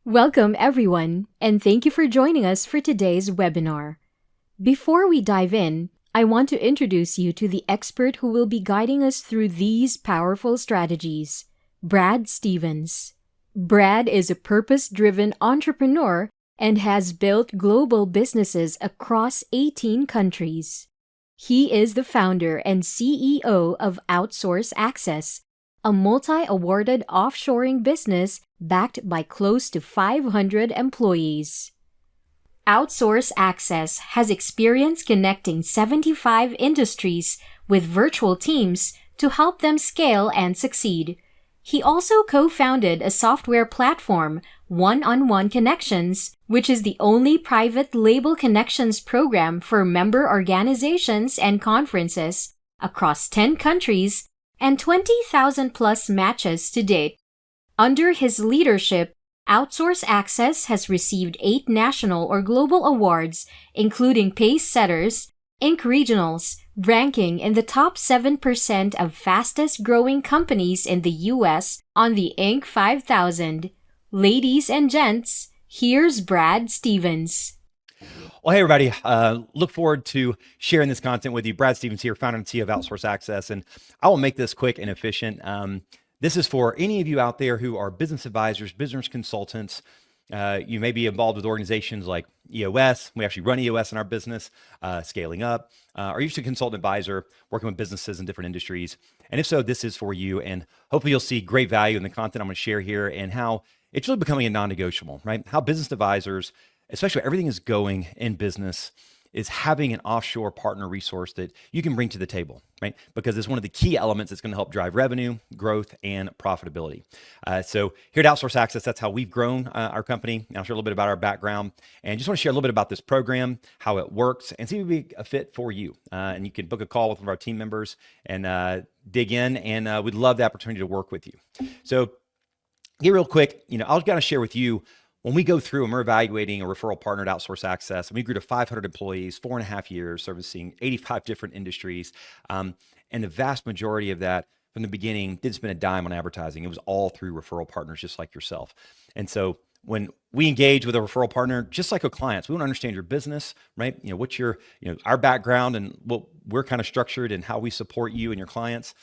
Welcome, everyone, and thank you for joining us for today's webinar. Before we dive in, I want to introduce you to the expert who will be guiding us through these powerful strategies, Brad Stevens. Brad is a purpose-driven entrepreneur and has built global businesses across 18 countries. He is the founder and CEO of Outsource Access, a multi-awarded offshoring business backed by close to 500 employees. Outsource Access has experience connecting 75 industries with virtual teams to help them scale and succeed. He also co-founded a software platform, One-on-One Connections, which is the only private label connections program for member organizations and conferences across 10 countries and 20,000 plus matches to date. Under his leadership, Outsource Access has received 8 national or global awards, including Pace Setters, Inc. Regionals, ranking in the top 7% of fastest growing companies in the US on the Inc. 5000. Ladies and gents, here's Brad Stevens. Well, hey, everybody. Look forward to sharing this content with you. Brad Stevens here, founder and CEO of Outsource Access, and I will make this quick and efficient. This is for any of you out there who are business advisors, business consultants. You may be involved with organizations like EOS. We actually run EOS in our business, scaling up. Or you're just a consultant advisor working with businesses in different industries. And if so, this is for you. And hopefully you'll see great value in the content I'm going to share here and how it's really becoming a non-negotiable, right? How business advisors, especially when everything is going in business, is having an offshore partner resource that you can bring to the table, right? Because it's one of the key elements that's going to help drive revenue, growth, and profitability. So here at Outsource Access, that's how we've grown our company. I'll share a little bit about our background and just want to share a little bit about this program, how it works, and see if it would be a fit for you. And you can book a call with one of our team members and dig in, and we'd love the opportunity to work with you. So here real quick, I was going to share with you, when we go through and we're evaluating a referral partner at Outsource Access, and we grew to 500 employees, 4.5 years, servicing 85 different industries. And the vast majority of that from the beginning didn't spend a dime on advertising. It was all through referral partners, just like yourself. And so when we engage with a referral partner, just like with clients, we want to understand your business, right? What's your, our background and what we're kind of structured and how we support you and your clients.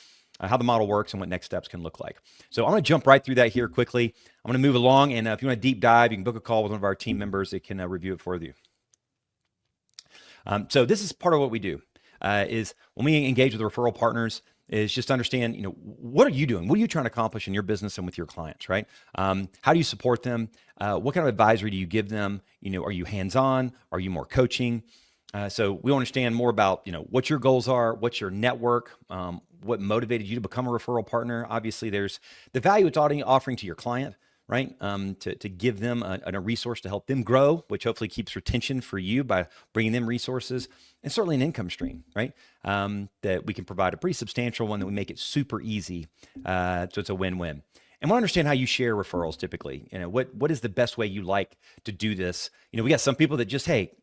How the model works and what next steps can look like. So I'm going to jump right through that here quickly. I'm going to move along, and if you want a deep dive, you can book a call with one of our team members that can review it for you. So this is part of what we do, is when we engage with referral partners, is just understand, what are you doing? What are you trying to accomplish in your business and with your clients, right? How do you support them? What kind of advisory do you give them? Are you hands-on? Are you more coaching? So we understand more about, what your goals are, what's your network, what motivated you to become a referral partner. Obviously, there's the value it's offering to your client, right? To give them a resource to help them grow, which hopefully keeps retention for you by bringing them resources, and certainly an income stream, right? That we can provide a pretty substantial one that we make it super easy. So it's a win-win. And we'll understand how you share referrals typically. What is the best way you like to do this? We got some people that just, hey,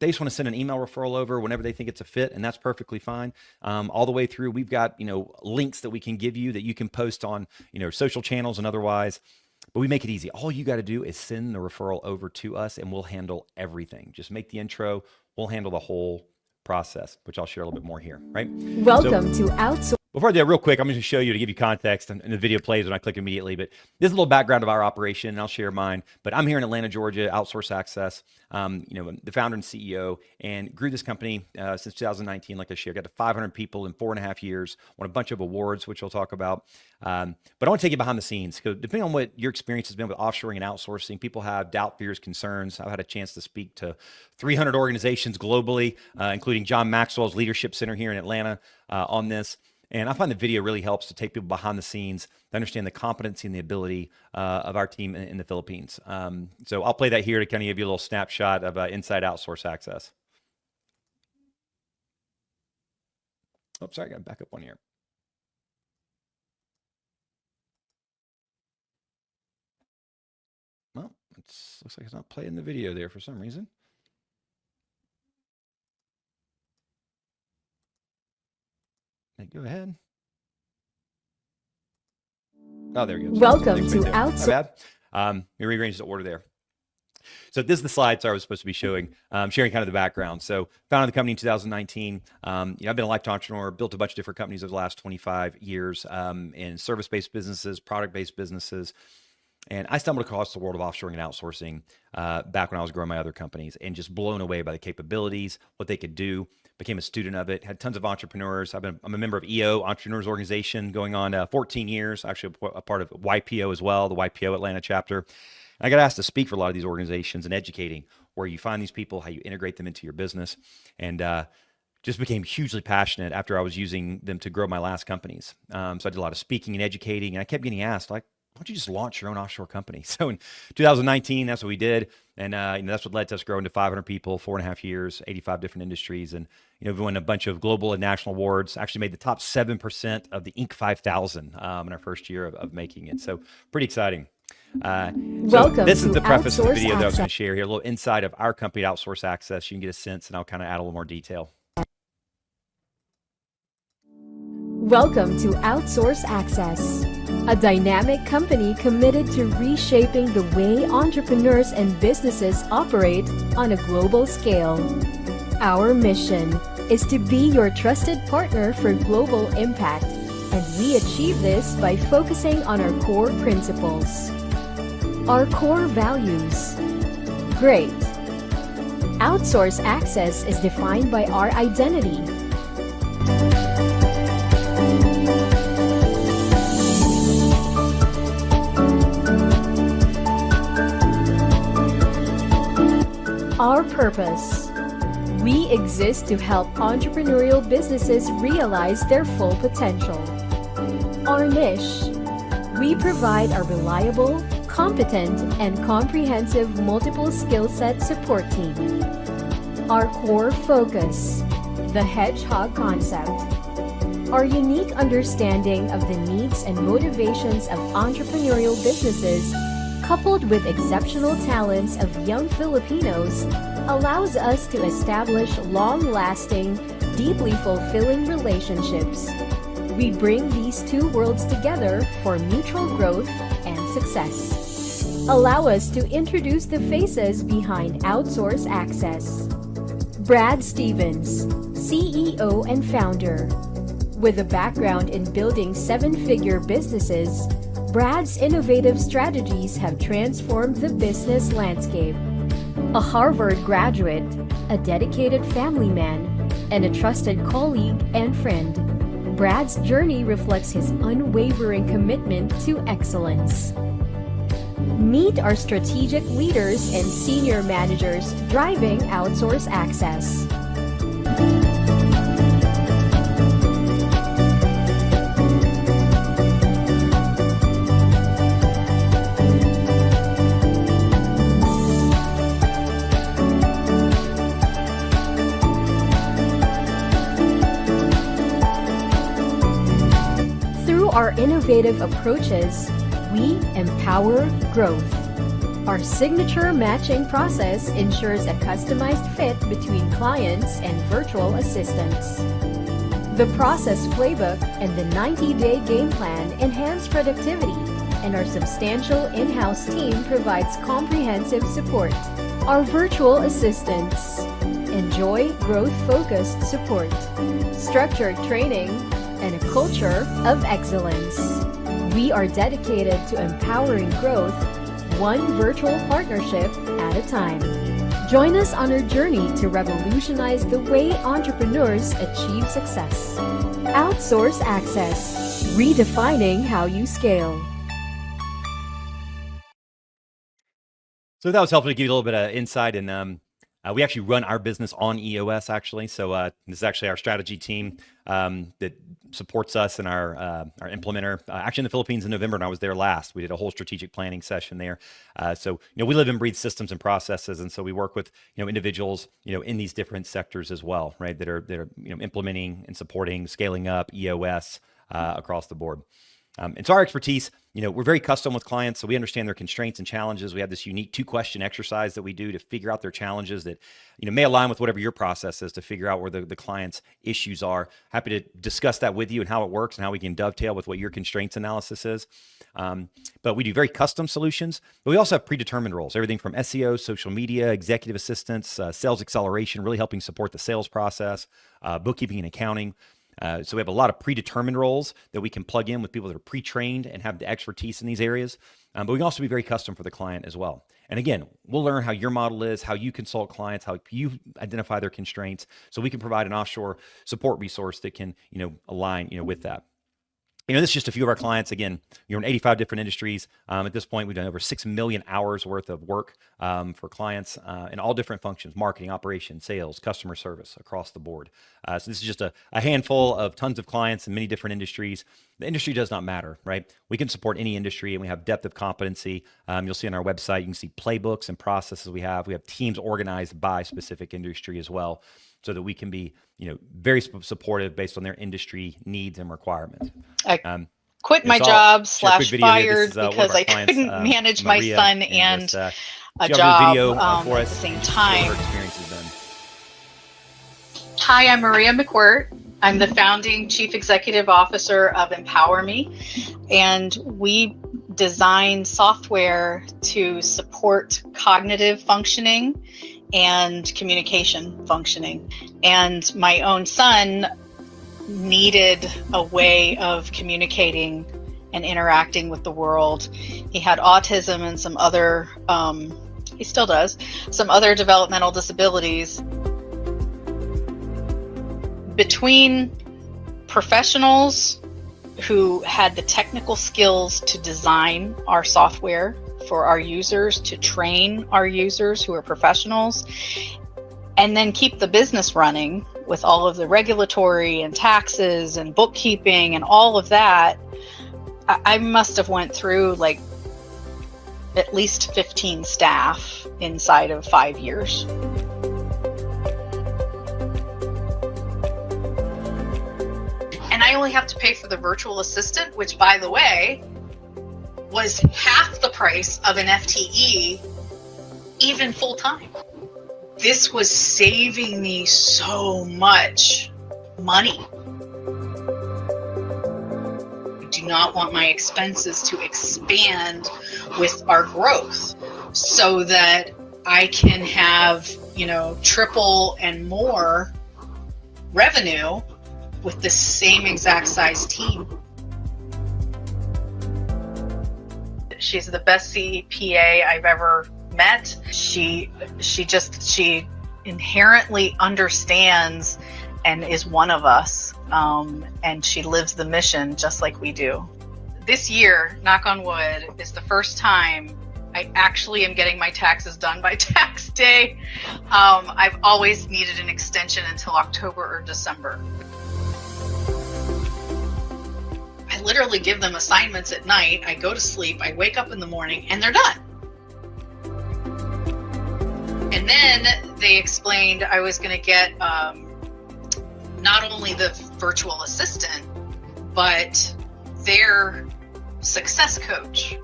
they just want to send an email referral over whenever they think it's a fit, and that's perfectly fine. All the way through, we've got, links that we can give you that you can post on, social channels and otherwise, but we make it easy. All you got to do is send the referral over to us and we'll handle everything. Just make the intro. We'll handle the whole process, which I'll share a little bit more here, right? Welcome to Outsource. Before I do that, real quick, I'm going to show you to give you context, and the video plays when I click immediately, but this is a little background of our operation, and I'll share mine. But I'm here in Atlanta, Georgia, Outsource Access, the founder and CEO, and grew this company since 2019, like I shared. Got to 500 people in 4.5 years, won a bunch of awards, which we'll talk about. But I want to take you behind the scenes, because depending on what your experience has been with offshoring and outsourcing, people have doubt, fears, concerns. I've had a chance to speak to 300 organizations globally, including John Maxwell's Leadership Center here in Atlanta on this. And I find the video really helps to take people behind the scenes to understand the competency and the ability of our team in the Philippines. So I'll play that here to kind of give you a little snapshot of inside Outsource Access. Oh, sorry, I got to back up one here. Well, looks like it's not playing the video there for some reason. Hey, go ahead. Oh, there you go. Welcome to Outsource. Let me rearrange the order there. So this is the slides I was supposed to be showing, sharing kind of the background. So founded the company in 2019. I've been a lifetime entrepreneur, built a bunch of different companies over the last 25 years in service-based businesses, product-based businesses. And I stumbled across the world of offshoring and outsourcing back when I was growing my other companies, and just blown away by the capabilities, what they could do. Became a student of it, had tons of entrepreneurs. I'm a member of EO Entrepreneurs Organization going on 14 years, actually a part of YPO as well, the YPO Atlanta chapter. I got asked to speak for a lot of these organizations and educating where you find these people, how you integrate them into your business, and just became hugely passionate after I was using them to grow my last companies. So I did a lot of speaking and educating, and I kept getting asked, like, why don't you just launch your own offshore company? So in 2019, that's what we did. And that's what led to us growing to 500 people, 4.5 years, 85 different industries. And, we won a bunch of global and national awards, actually made the top 7% of the Inc. 5000 in our first year of making it. So pretty exciting. Welcome this is the preface of the Outsource video that I was going Access. to share here, a little insight of our company, Outsource Access. You can get a sense, and I'll kind of add a little more detail. Welcome to Outsource Access, a dynamic company committed to reshaping the way entrepreneurs and businesses operate on a global scale. Our mission is to be your trusted partner for global impact, and we achieve this by focusing on our core principles. Our core values. Great. Outsource Access is defined by our identity. Our purpose. We exist to help entrepreneurial businesses realize their full potential. Our niche. We provide a reliable, competent, and comprehensive multiple skill set support team. Our core focus. The hedgehog concept. Our unique understanding of the needs and motivations of entrepreneurial businesses, coupled with exceptional talents of young Filipinos, allows us to establish long-lasting, deeply fulfilling relationships. We bring these two worlds together for mutual growth and success. Allow us to introduce the faces behind Outsource Access. Brad Stevens, CEO and founder. With a background in building seven-figure businesses, Brad's innovative strategies have transformed the business landscape. A Harvard graduate, a dedicated family man, and a trusted colleague and friend, Brad's journey reflects his unwavering commitment to excellence. Meet our strategic leaders and senior managers driving Outsource Access. Our innovative approaches, we empower growth. Our signature matching process ensures a customized fit between clients and virtual assistants. The process playbook and the 90-day game plan enhance productivity, and our substantial in-house team provides comprehensive support. Our virtual assistants enjoy growth-focused support, structured training, and a culture of excellence. We are dedicated to empowering growth, one virtual partnership at a time. Join us on our journey to revolutionize the way entrepreneurs achieve success. Outsource Access, redefining how you scale. So that was helpful to give you a little bit of insight, and we actually run our business on EOS, actually. So this is actually our strategy team that supports us in our implementer. Actually in the Philippines in November, and I was there last. We did a whole strategic planning session there. So we live and breathe systems and processes, and so we work with individuals in these different sectors as well, right? That are implementing and supporting, scaling up EOS across the board. And so our expertise we're very custom with clients, so we understand their constraints and challenges. We have this unique 2-question exercise that we do to figure out their challenges that may align with whatever your process is to figure out where the client's issues are. Happy to discuss that with you and how it works and how we can dovetail with what your constraints analysis is. But we do very custom solutions, but we also have predetermined roles, everything from SEO, social media, executive assistants, sales acceleration, really helping support the sales process, bookkeeping and accounting. So we have a lot of predetermined roles that we can plug in with people that are pre-trained and have the expertise in these areas. But we can also be very custom for the client as well. And again, we'll learn how your model is, how you consult clients, how you identify their constraints, so we can provide an offshore support resource that can, align, with that. This is just a few of our clients. Again, you're in 85 different industries. At this point, we've done over 6 million hours worth of work for clients in all different functions: marketing, operations, sales, customer service, across the board. So this is just a handful of tons of clients in many different industries. The industry does not matter, right? We can support any industry, and we have depth of competency. You'll see on our website, you can see playbooks and processes we have. We have teams organized by specific industry as well, so that we can be, very supportive based on their industry needs and requirements. I quit my job / fired because I couldn't manage my son and a job at the same time. Hi, I'm Maria McWirt. I'm the founding Chief Executive Officer of Empower Me, and we design software to support cognitive functioning and communication functioning. And my own son needed a way of communicating and interacting with the world. He had autism and some other, he still does, some other developmental disabilities. Between professionals who had the technical skills to design our software for our users, to train our users who are professionals, and then keep the business running with all of the regulatory and taxes and bookkeeping and all of that, I must have went through like at least 15 staff inside of 5 years. And I only have to pay for the virtual assistant, which, by the way, was half the price of an FTE, even full time. This was saving me so much money. I do not want my expenses to expand with our growth, so that I can have, triple and more revenue with the same exact size team. She's the best CPA I've ever met. She inherently understands and is one of us, and she lives the mission just like we do. This year, knock on wood, is the first time I actually am getting my taxes done by tax day. I've always needed an extension until October or December. I literally give them assignments at night. I go to sleep, I wake up in the morning, and they're done. And then they explained I was going to get not only the virtual assistant, but their success coach.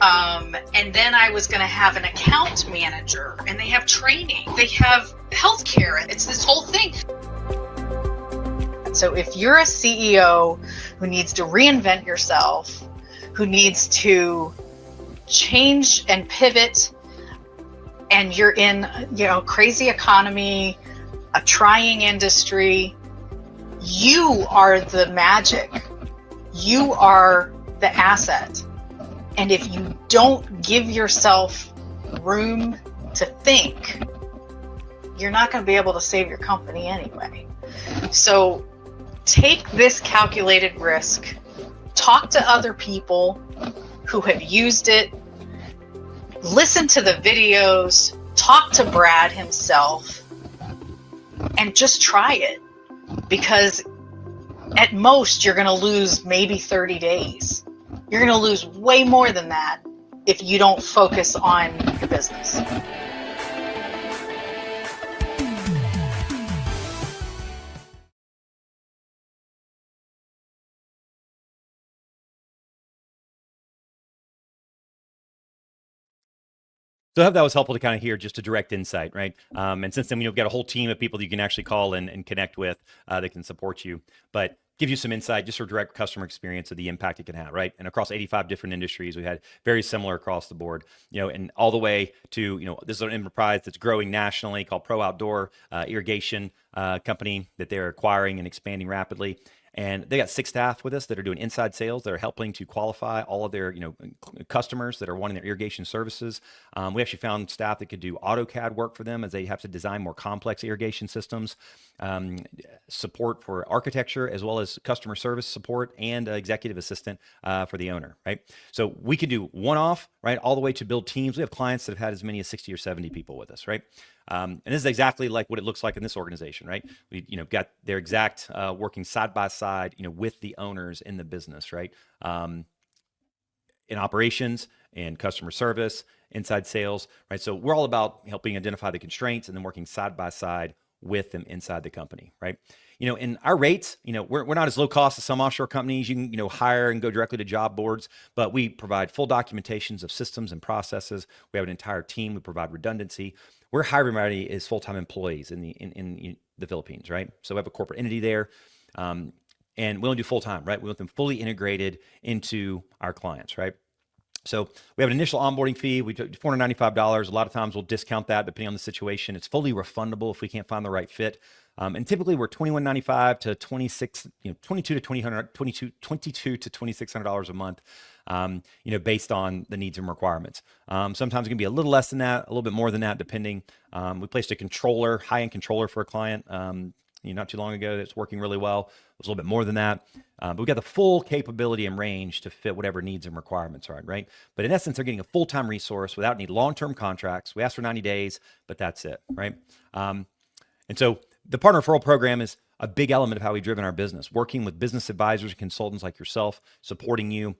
And then I was going to have an account manager, and they have training, they have healthcare. It's this whole thing. So if you're a CEO who needs to reinvent yourself, who needs to change and pivot, and you're in, crazy economy, a trying industry, you are the magic. You are the asset. And if you don't give yourself room to think, you're not going to be able to save your company anyway. So take this calculated risk, talk to other people who have used it, listen to the videos, talk to Brad himself, and just try it. Because at most, you're going to lose maybe 30 days. You're going to lose way more than that if you don't focus on your business. So I hope that was helpful to kind of hear just a direct insight, right? And since then, you've got a whole team of people that you can actually call and connect with that can support you, but gives you some insight, just for direct customer experience of the impact it can have, right? And across 85 different industries, we had very similar across the board, and all the way to, this is an enterprise that's growing nationally called Pro Outdoor Irrigation company that they're acquiring and expanding rapidly. And they got 6 staff with us that are doing inside sales that are helping to qualify all of their, customers that are wanting their irrigation services. We actually found staff that could do AutoCAD work for them as they have to design more complex irrigation systems, support for architecture, as well as customer service support and executive assistant for the owner, right? So we can do one-off, right, all the way to build teams. We have clients that have had as many as 60 or 70 people with us, right? And this is exactly like what it looks like in this organization, right? We, got their exact working side by side, with the owners in the business, right? In operations, in customer service, inside sales, right? So we're all about helping identify the constraints and then working side by side with them inside the company, right? In our rates, we're not as low cost as some offshore companies. You can, hire and go directly to job boards, but we provide full documentations of systems and processes. We have an entire team. We provide redundancy. We're hiring everybody as full-time employees in the Philippines, right? So we have a corporate entity there, and we only do full-time, right? We want them fully integrated into our clients, right? So we have an initial onboarding fee. We do $495. A lot of times we'll discount that depending on the situation. It's fully refundable if we can't find the right fit. And typically we're $21.95 to $22 to $2,600 a month, based on the needs and requirements. Sometimes it can be a little less than that, a little bit more than that, depending. We placed a controller, high-end controller for a client, not too long ago that's working really well. It was a little bit more than that. But we've got the full capability and range to fit whatever needs and requirements are, right? But in essence, they're getting a full-time resource without any long-term contracts. We ask for 90 days, but that's it, right? And so the Partner Referral Program is a big element of how we've driven our business, working with business advisors and consultants like yourself, supporting you,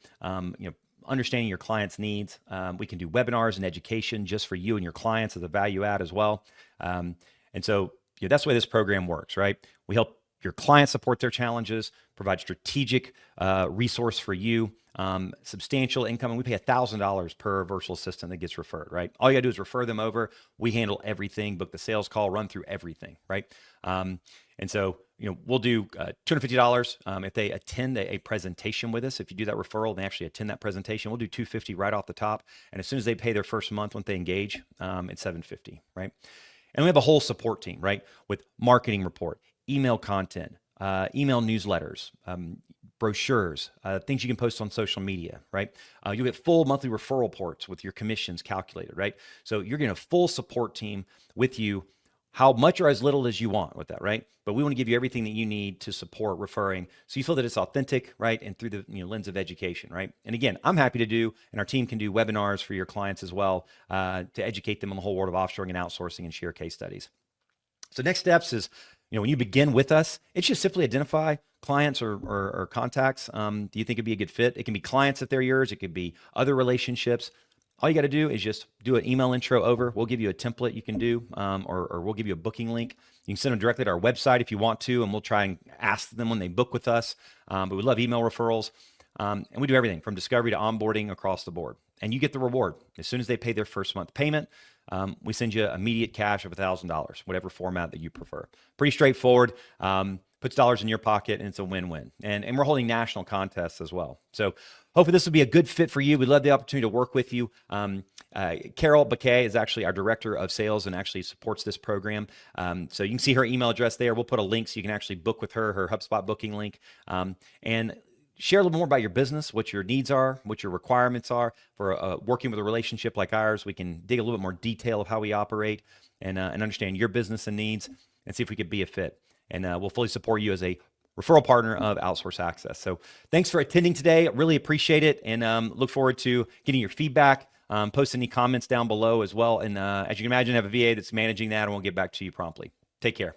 understanding your clients' needs. We can do webinars and education just for you and your clients as a value add as well. And so that's the way this program works, right? We help your clients support their challenges, provide strategic resource for you, substantial income, and we pay $1,000 per virtual assistant that gets referred, right? All you gotta do is refer them over. We handle everything, book the sales call, run through everything, right? And so, we'll do $250 if they attend a presentation with us. If you do that referral and they actually attend that presentation, we'll do $250 right off the top. And as soon as they pay their first month, when they engage, it's $750, right? And we have a whole support team, right? With marketing report, email content, email newsletters, brochures, things you can post on social media, right? You get full monthly referral reports with your commissions calculated, right? So you're getting a full support team with you, how much or as little as you want with that, right? But we want to give you everything that you need to support referring, so you feel that it's authentic, right? And through the lens of education, right? And again, I'm happy to do, and our team can do webinars for your clients as well, to educate them on the whole world of offshoring and outsourcing and share case studies. So next steps is, when you begin with us, it's just simply identify clients or contacts. Do you think it'd be a good fit? It can be clients if they're yours. It could be other relationships. All you got to do is just do an email intro over. We'll give you a template you can do, or we'll give you a booking link. You can send them directly to our website if you want to, and we'll try and ask them when they book with us. But we love email referrals. And we do everything from discovery to onboarding across the board. And you get the reward. As soon as they pay their first month payment, we send you immediate cash of $1,000, whatever format that you prefer. Pretty straightforward. Puts dollars in your pocket, and it's a win-win. And we're holding national contests as well. So hopefully this will be a good fit for you. We'd love the opportunity to work with you. Carol Baquet is actually our director of sales and actually supports this program. So you can see her email address there. We'll put a link so you can actually book with her HubSpot booking link. And share a little more about your business, what your needs are, what your requirements are for working with a relationship like ours. We can dig a little bit more detail of how we operate and understand your business and needs and see if we could be a fit. And we'll fully support you as a referral partner of Outsource Access. So thanks for attending today. I really appreciate it, and look forward to getting your feedback. Post any comments down below as well. And as you can imagine, I have a VA that's managing that, and we'll get back to you promptly. Take care.